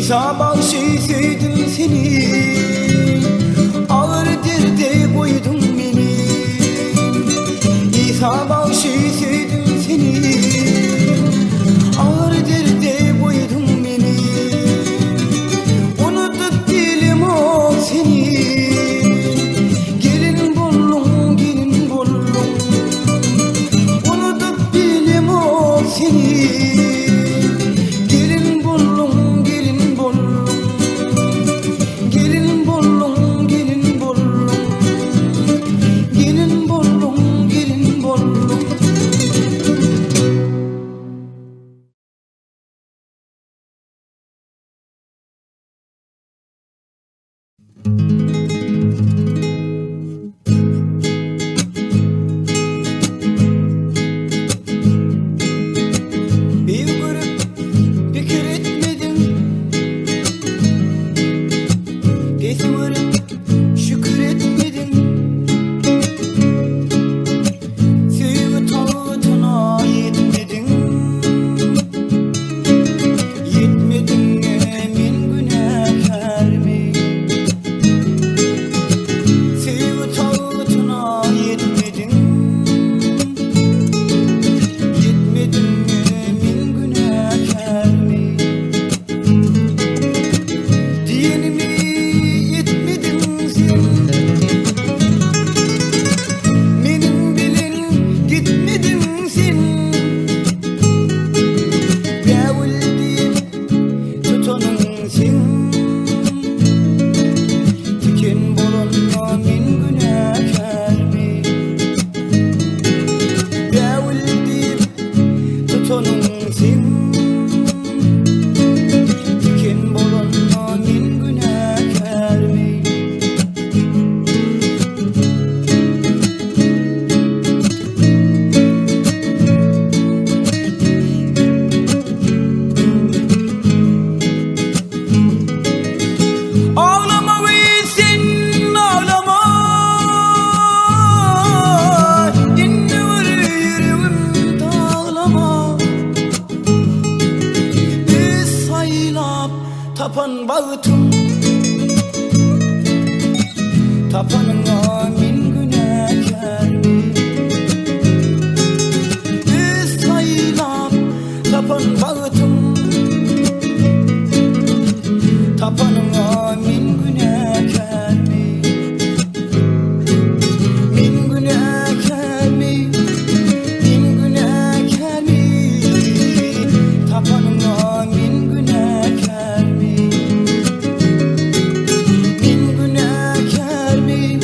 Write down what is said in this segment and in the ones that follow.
İsa bağışıydım seni, ağır derde koydum beni. İsa bağışıydım seni, ağır derde koydum beni. Unuttuk dilim o seni, gelin buldum, gelin buldum. Unuttuk dilim o seni, tapan bağıtım, tapanına min günahkar mi? İstaylap tapan bağıtım, tapanına min günahkar mi? Min günahkar mi? Min günahkar mi? Tapanına min günahkar mi? Min günahkar mi?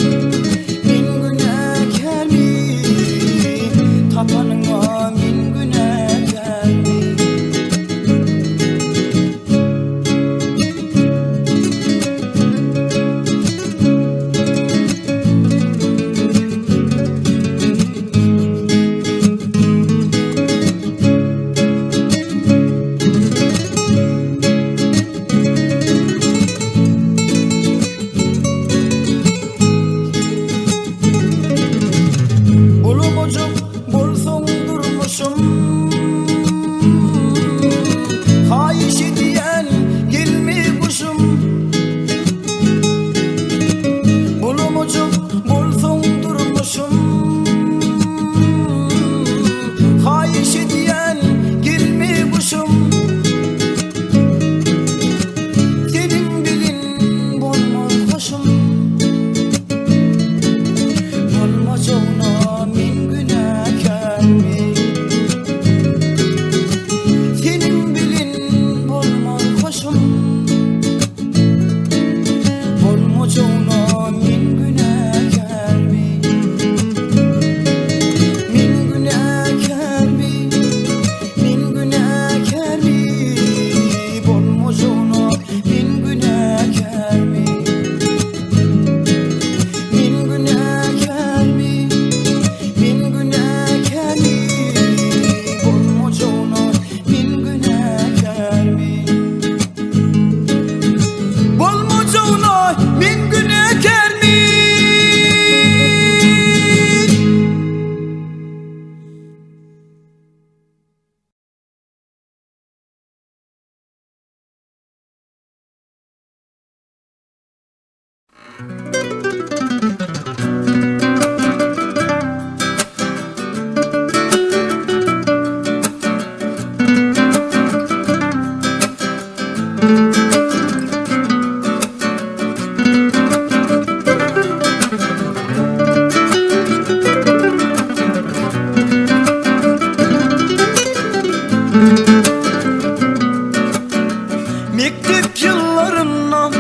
Mektep yıllarından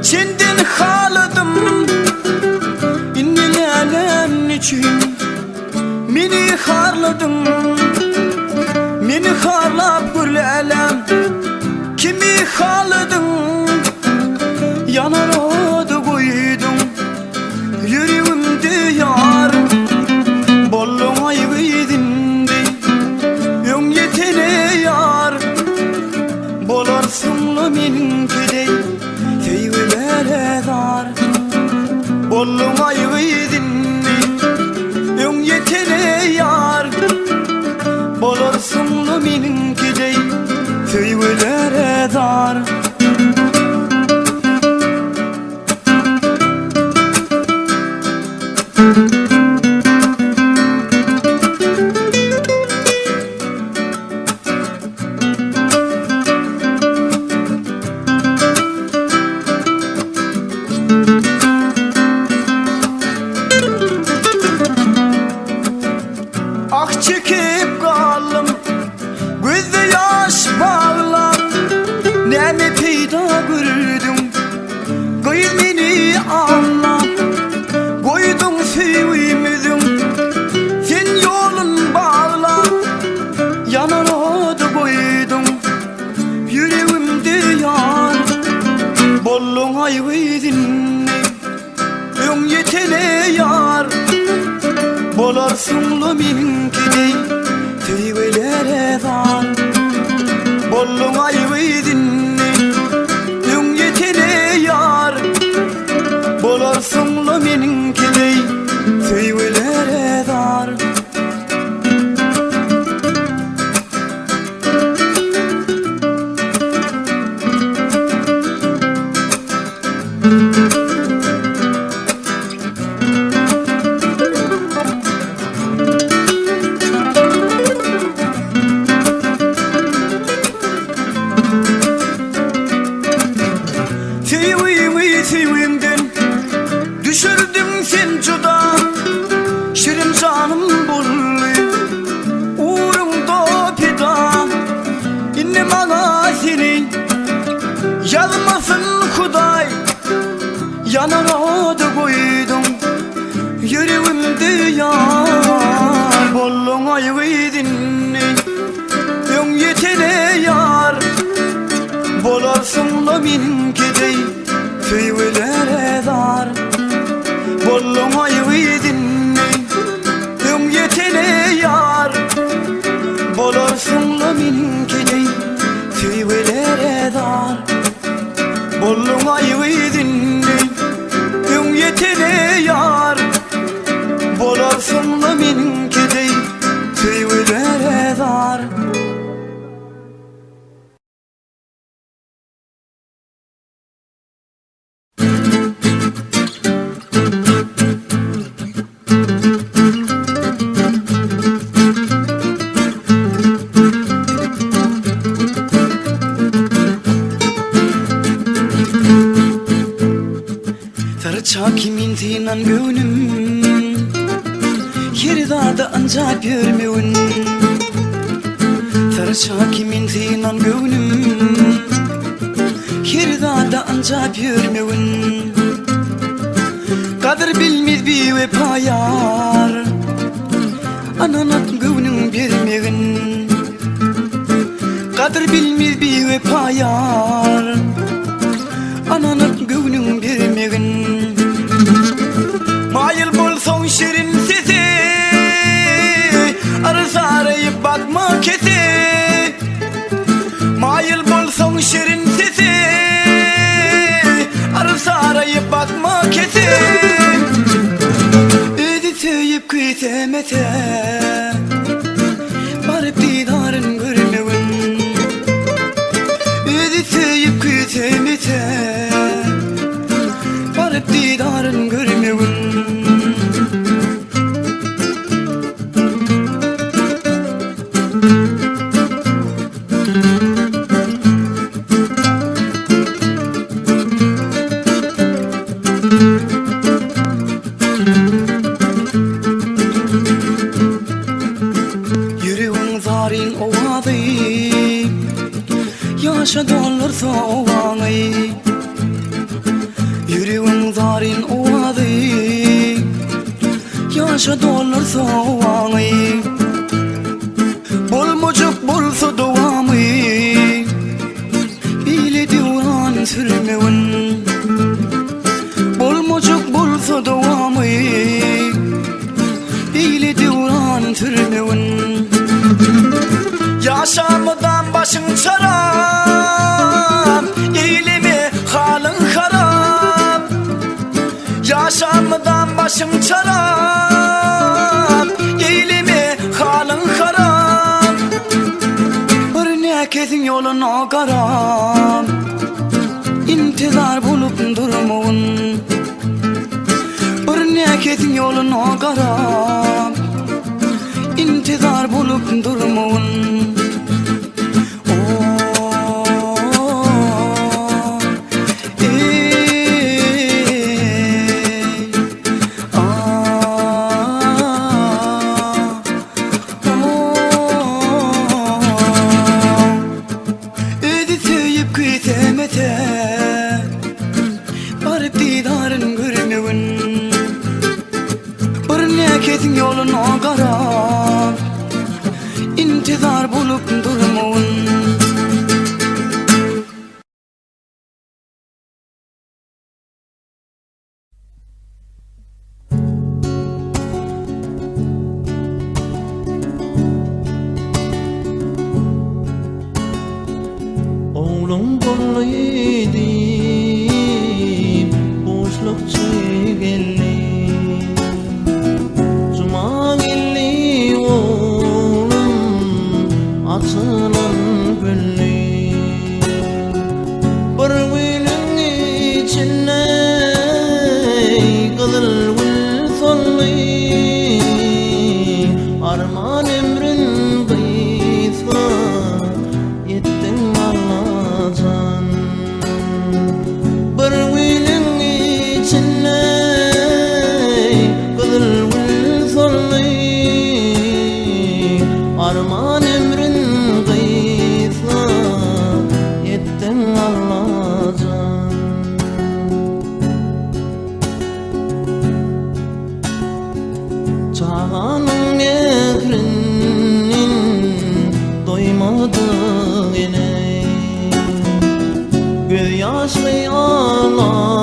senden haladım. İnnelerden için meni harladın. Meni harlap gülelem kimi haladın. Yanar adı koydum yüreğimde yar. Bollum ayıydindi ön yetene yar. Bolarsınla meninkidey teyvelere dar. Bollum ayıydindi ön yetene yar. Bolarsınla meninkidey teyvelere dar. Ah çekip kaldım gözde yaş bağlar. Neme peyda gördüm kıyıl beni anla. Koydum sevmedim sen yolun bağla. Yanar adı koydum yüreğimde yar. Bollun ayıydın ön yetene yar. Bolarsınla meninkidey teyvelere dar. Bollum ayıydın ön yetene yar. Bolarsınla meninkidey teyvelere dar. Sevimden düşürdün sen cuda. Şirin canım bullu uğrumda peda. İnne bana seni yazmasın Huday. Yanar adı koydum yüreğimde yar. Bollun ayıydın ön yetene yar. Bolarsınla meninkidey teyvelere dar. Bollum ayıydın ön yetene yar. Bolarsınla meninkidey teyvelere dar. Bollum ayıydın ön yetene yar. Bolarsınla meninkidey teyvelere dar. Tarça kimin tinan gönlüm yeri dağda ancak görmüyün. Tarça kimin tinan gönlüm yeri dağda ancak görmüyün. Kadir bilmez bir vefa yar. Ananat gönlüm vermeyin. Kadir bilmez bir vefa yar. Ananat gönlüm vermeyin. Mayıl bulson şirin sesi arası arayıp bakma kesi. Mayıl bulson şirin sesi arası arayıp bakma kesi. Ödü söyüp kıysemete barıp didarın görmeyin. Ödü söyüp kıysemete didarın görmegin. Yüreğin zarin ovadı, yaşa dolar soğanı. Yüreğin zarin ovadı, yaşa dolar soğanı. Bolmocuk bolsa doğamı, bile divan sürmegin. Bolmocuk bolsa doğamı, bile divan sürmegin. Yaşamadan başın çaram, eylemi halın harap. Yaşamadan başın çaram, eylemi halın harap. Bir nekesin yoluna karam, intizar bulup durmağın. Bir nekesin yoluna karam, intizar bulup durmağın. Barıp didarın görmegin. Bir nekesin yoluna karap, intizar bulup durmağın. Oğlum bolluydu, boşluk çekelli. Cuma gelli oğlum, açılan güllü. Bir gülün içine kızıl gül sollu. Arman ömrün kıysa yettin Allah'tan. Bir gülün içine kızıl gül sollu. Arman ömrün kıysa yettin Allah'tan. Çağanın nehrinin doymadı yine. Göz yaşlı ağlap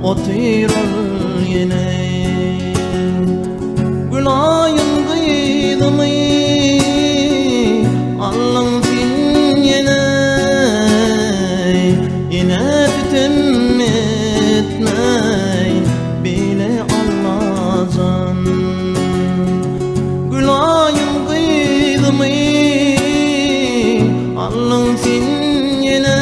oturur yine. Gülayın kıydı mı Allah'ın fin yine. Yine tütün etmey bile Allah'tan. Gülayın kıydı mı Allah'ın fin yine.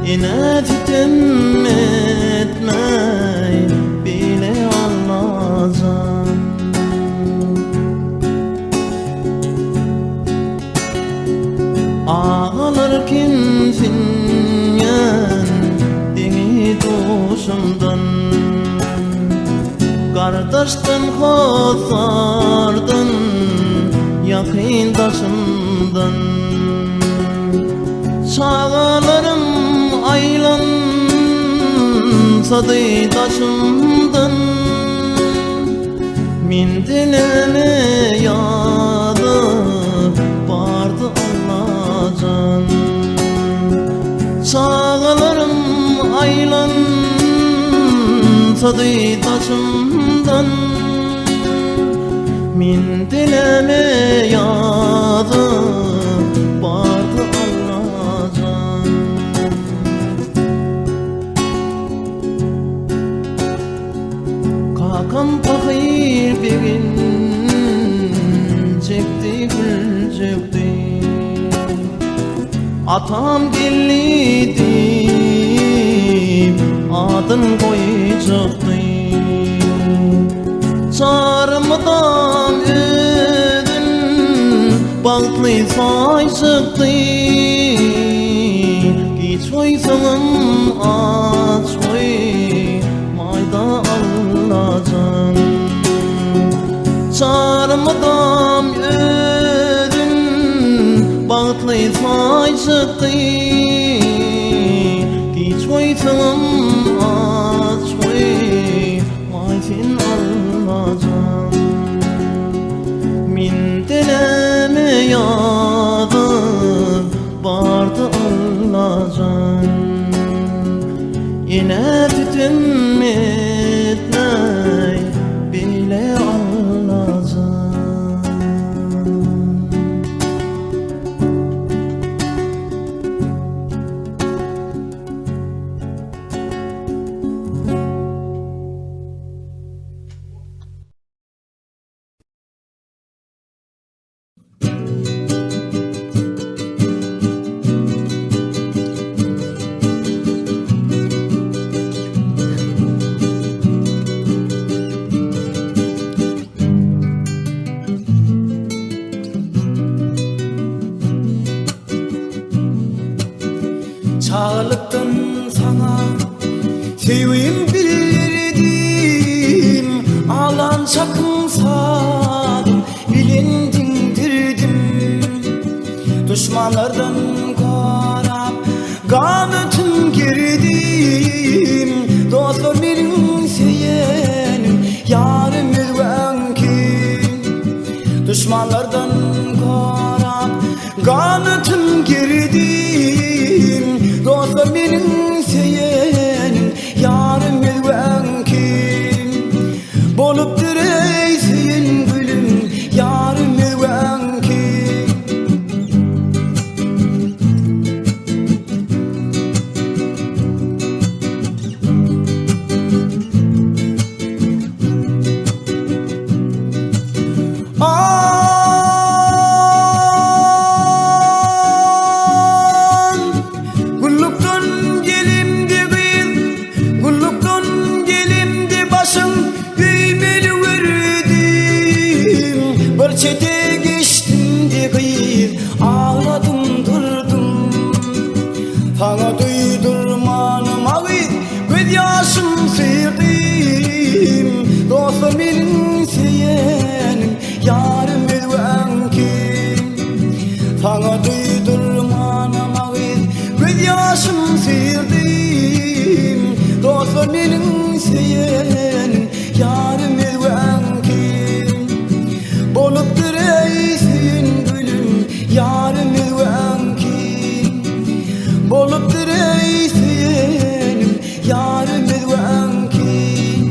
Yine tütün etmey bile Allah'tan. Ağlar kimsin yan dini dostumdan. Kardeşten hozardan, yakındaşımdan. Çağlarım aylansa daşımdan. Min dileme yadı vardı Allah'tan. Çağlarım aylansa daşımdan. Min dileme yadı vardı Allah'tan. Kakam fakir bir gün çekti gül çekti. Atam geldi adın koyacakdı. Çarmıdan ödün bağlı sayacakdı. Geç oysanın aç oy mayda alacan. Çarmıdan ödün bağlı sayacakdı. Geç oysanın aç oy maysin alacan. Min dileme yadı vardı alacan. Yine tütün etmey bile alacan. Çağlıktan sana seveyim bilirdim, alan çakımsadım bilindindirdim. Düşmanlardan korap kanıtım girdim, dostlar benim seyenim yarım özvenkim. Düşmanlardan korap kanıtım girdim, dostlar benim seyenim yarım özvenkim. Bolup direysin gülüm yarım özvenkim. Çete geçtim de kıyır ağladım durdum. Sana duydurmanım ağır göz yaşım sıyırdım. Dostlar benim seyenim yarım özvenkim. Sana duydurmanım ağır göz yaşım sıyırdım. Dostlar benim seyenim yarım özvenkim. Bolup direysin gülüm yarım özvenkim. Bolup direysin yarım özvenkim.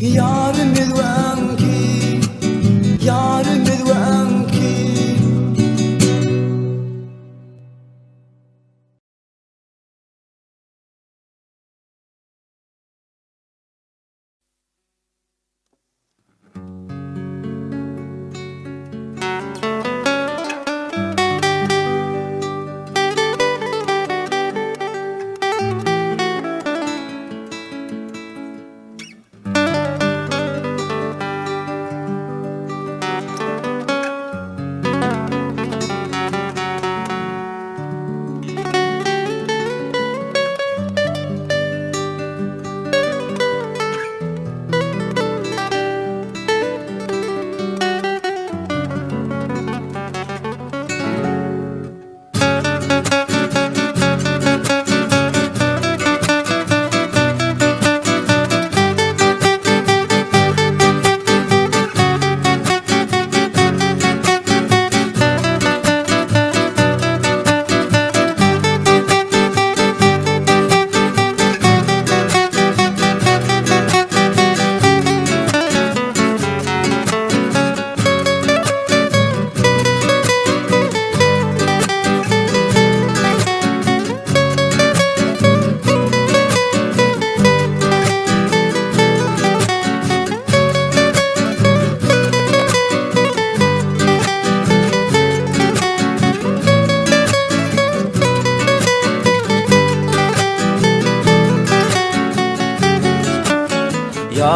Yarım özvenkim. Yarım özvenkim.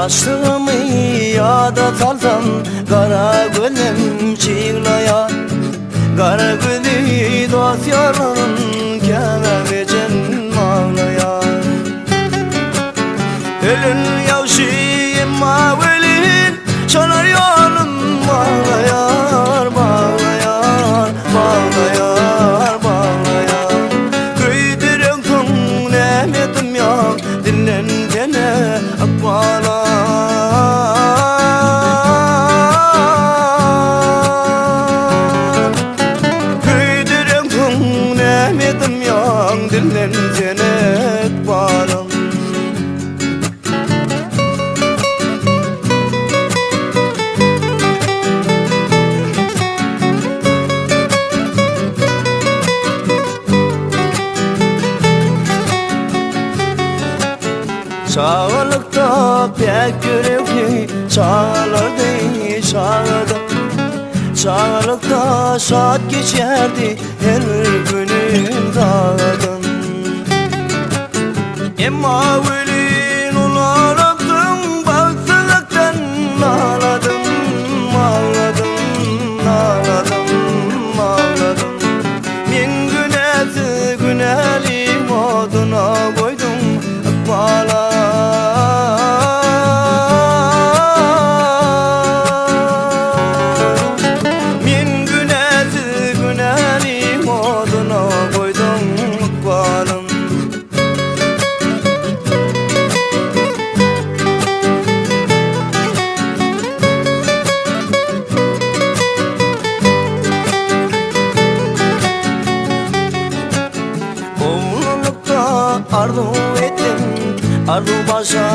Aşkımı yada salsam kara gönlüm çiğlaya. Kara gülü dost yarın kememecen ağlaya. Ölün yavşiyim mavelin çalar yolun bağlayar, bağlayar, bağlayar, bağlayar. Köydiren kong nemetim yok dinlen dene akbalar. Köydiren kong nemetim yok dinlen dene akbalar. Çağlıkta pek yürekli çağlardı çağda. Çağlıkta saat geçerdi her günün dağdan. Emma velin ulaladım baksızlıktan ağladım, ağladım, ağladım, ağladım. Min günesi günelim oduna koydum akbalar. Arzu ettim, arzu başa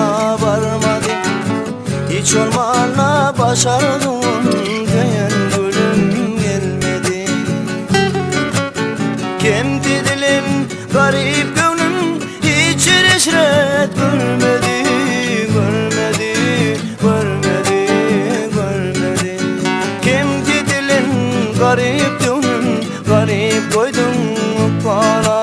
varmadı. Hiç olmazla başardım diyen gülüm gelmedi. Kendi dilim, garip gönlüm hiç reşret görmedi, görmedi, görmedi, görmedi. Kendi dilim, garip gönlüm, garip koydum bana.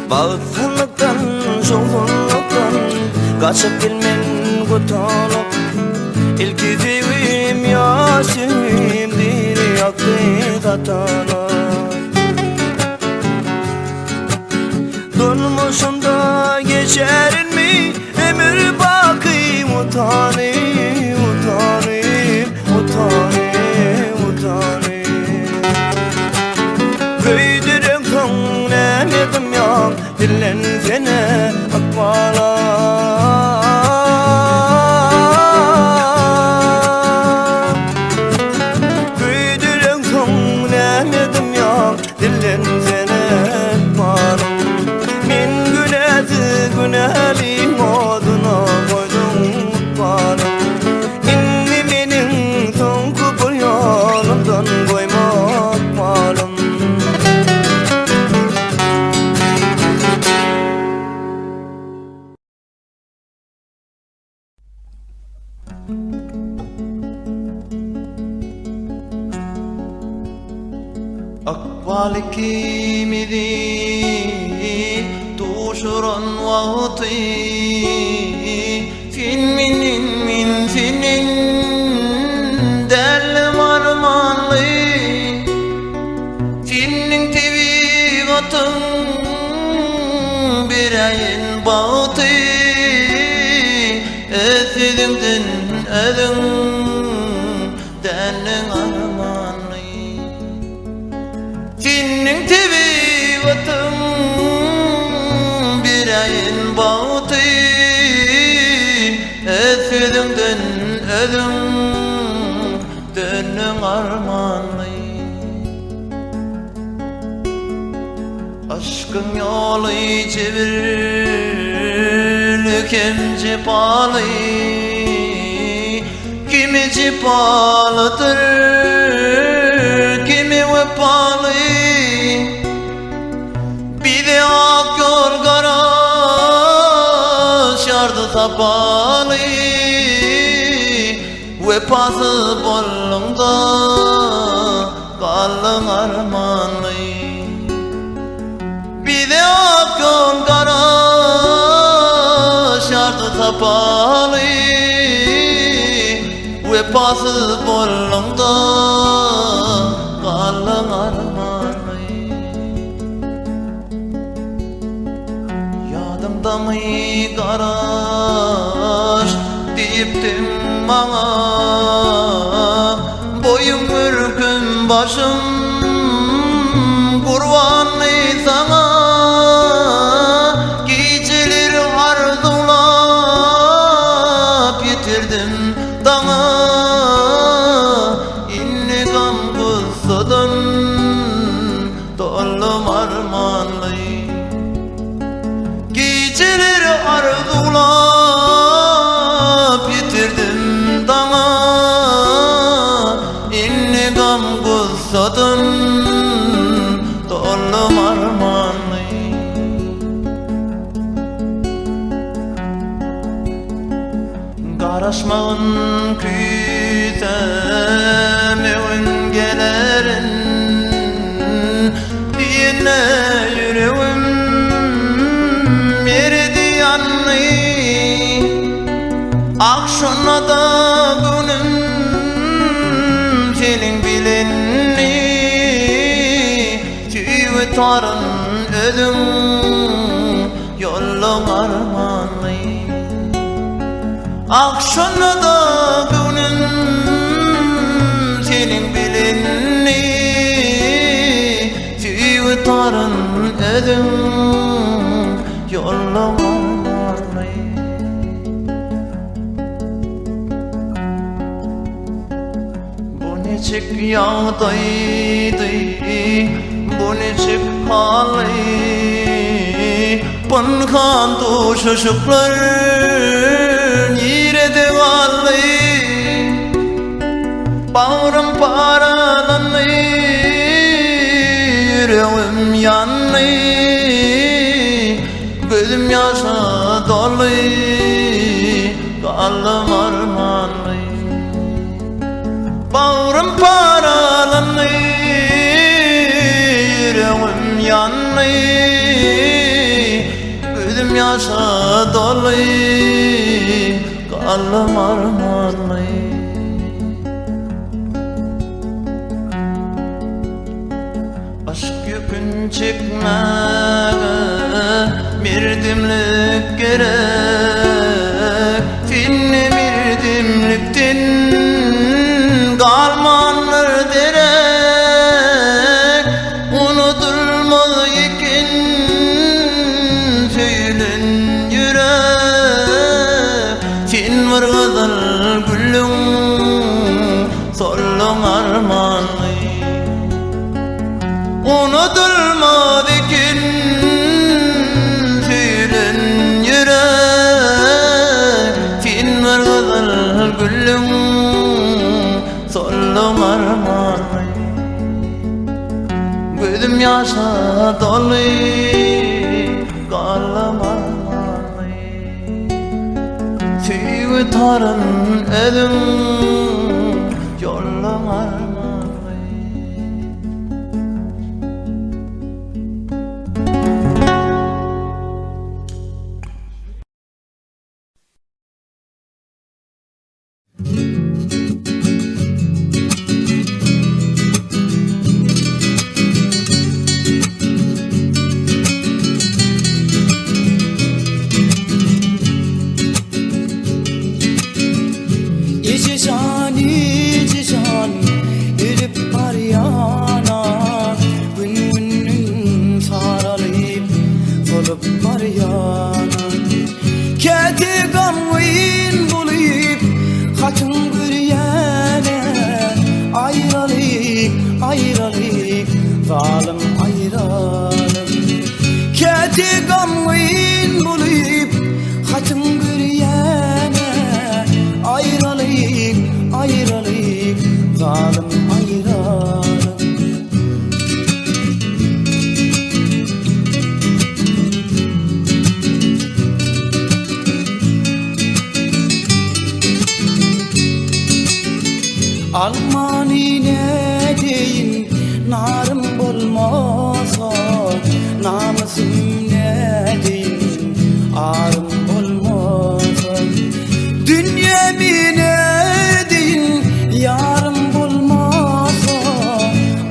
Bağımlılıktan, zorluktan kaçıp gelmen kurtulup İlk yüzüğüm Yasin'dir yaktı katana. Durmuşumda geçerin mi ömür bakayım utanayım, utanayım, utanayım, utanayım. Köydiren kong nemedim yok dillensene akbalar. Köydiren kong nemedim yok dillensene akbalar. Min günezi günelim oduna koydum bana. İnni menin son kupur yolumdan koymak malum. أقبل كيمدي توشرا وغطي فين من فين دل مرمالي فين تبي غطن براين باو Yüzünden ödüm Denin armanlı Senin tebi vatım Bir ayın bağıtı Yüzünden ödüm Denin armanlı Aşkın yolu çevirir Kim cepalı Kimi cepalıdır Kimi vefalı Bir de ak yol garaj Yardı tapalı Vefası bollunda Kalın armanlı Bir de ak yol garaj Yardı tapalı Vefası bollunda Kalın armanlı Yadımda mı garaj Deyiptim bana Boyum ürkün başım Kurbanlı sana Geceleri arzulap Yitirdim dana İnnikam kızsadan Dollum armanlı Geceleri arzulap Yitirdim dana İnnikam kızsadan Dollum armanlı Garaşmağın kütemevin gelerin Diyene yüreğim eridi yanlı Akşana da günüm senin bilinni Tüyü tarın ödüm yolun armanlı Akşana da günüm senin bilinni Tüyü tarın ödüm yolun armanlı Bu neçik yağdaydı Bu neçik halı Pınkan tuşuşuklar Yire devalı Bağrım paralanı Yüreğim yanlı Gözüm yaşa dolu Kalım armanlı Bağrım paralanı Yüreğim yanlı Gözüm yaşa dolu Kalım armanlı Aşk yükün çekmeye Bir dimlik gerek Finne bir dimliktin Kalmanlar derek Unutulmaz iken Söylen yürek Fin var gazal güllüm Sollum armanlı Unutulmaz iken Söylen yürek Fin var gazal güllüm Sollum armanlı Gözüm yaşa dolu Kalım armanlı Tüyü tarın ödüm Yolum armanlı ayrılık zalim ayrılık Keti gamgın bulup hatım güriyene ayrılık ayrılık zalim ayrılık Almani ne deyin narım bolmasa namusum ne deyin arım bolmasa dünya ne deyin yarım bolmasa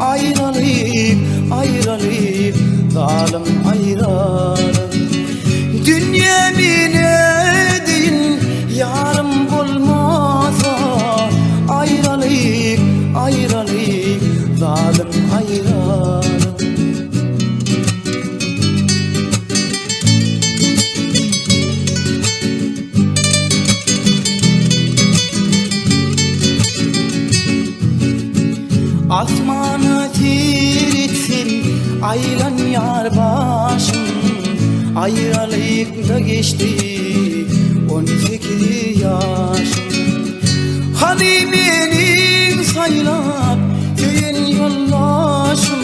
ayrılık ayrılık zalim ayrılık dünya ne deyin yarım bolmasa ayrılık ayrılık zalim ayrılık Asmanı tiritsin aylan yar başım ayrılıkta geçti 18 yaşım Hani benim saylap köyün yollaşım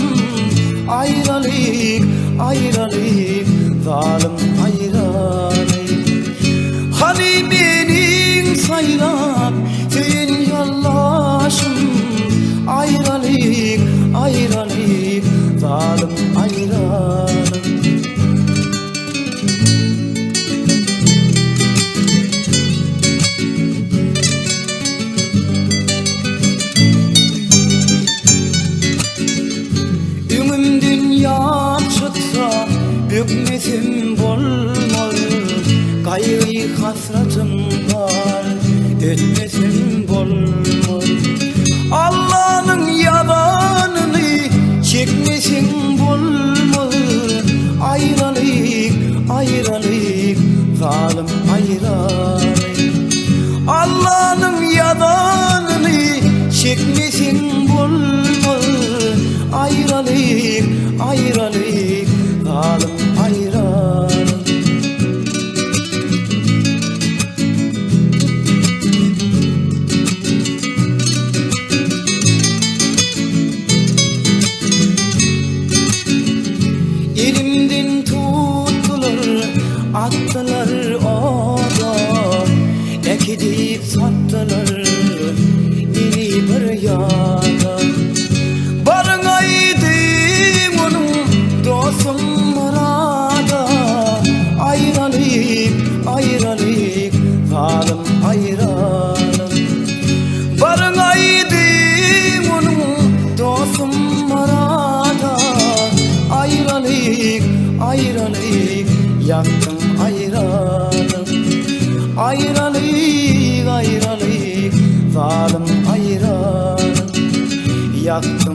ayrılık ayrılık zalim ayrılık Hani benim saylap köyün yollaşım ayrılık ayrılık zalim ayrılık Bükmesim bolmaz Gayrı hasratım var Ötmesim bolmaz Allah'ın yalanını Çekmesin bolmaz Ayrılık ayrılık zalim ayrılık Allah'ın yalanını Çekmesin bolmaz Ayrılık ayrılık zalim ayrılık Elimden tuttular attılar oda ekidip sattılar beni bir yana barınaydım onun dostum marada ayrılık ayrılık zalim ayrılık barınaydım onun dostum marada ayrılık ayrılık yaktım ayrılık ayrılık ayrılık zalim ayrılık yaktım